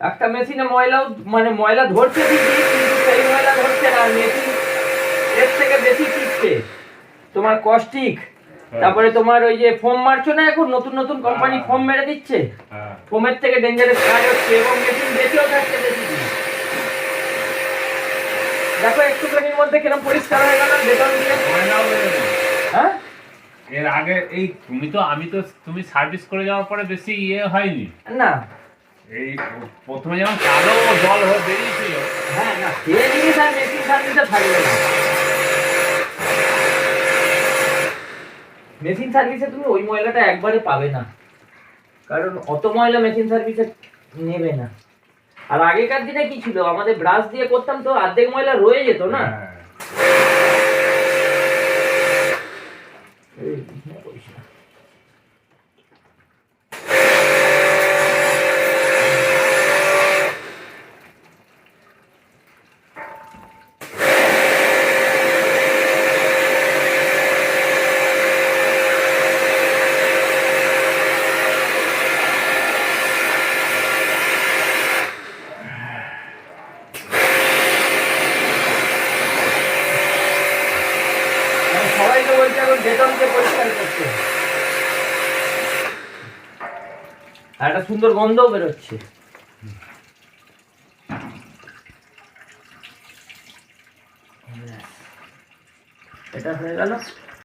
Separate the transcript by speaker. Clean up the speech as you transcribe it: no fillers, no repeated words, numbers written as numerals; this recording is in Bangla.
Speaker 1: একটা মেশিনে ময়লাও মানে ময়লা ধরছে ঠিকই, কিন্তু সেই ময়লা ধরছে না, মেশিন এর থেকে বেশি টিকছে। তোমার কস্টিক, তারপরে তোমার ওই যে ফোম মারছো না, এখন নতুন নতুন কোম্পানি ফোম মেরে দিচ্ছে, ফোমের থেকে ডেঞ্জারাস কাজ হচ্ছে এবং মেশিন বেঁচেও থাকছে বেশি দিন। দেখো একটুখানির মধ্যে কিরকম পরিষ্কার হয়ে গেল ডেটল দিয়ে। হ্যাঁ,
Speaker 2: এর আগে এই তুমি সার্ভিস করে যাওয়ার পরে বেশি হয়নি
Speaker 1: না
Speaker 2: এই প্রথমে যেমন কালো জল হয়ে বেরিয়েছিল।
Speaker 1: হ্যাঁ, না সে জিনিস আর মেশিন সার্ভিসে থাকবে না। মেশিন সার্ভিসে তুমি ওই ময়লাটা একবারে পাবে না, কারণ অত ময়লা মেশিন সার্ভিসে নেবে না। আর আগেকার দিনে কি ছিল, আমাদের ব্রাশ দিয়ে করতাম তো অর্ধেক ময়লা রয়ে যেত না। সবাই তো বলছে এখন ডেটলকে পরিষ্কার করতে, আর একটা সুন্দর গন্ধও বেরোচ্ছে। এটা হয়ে গেল।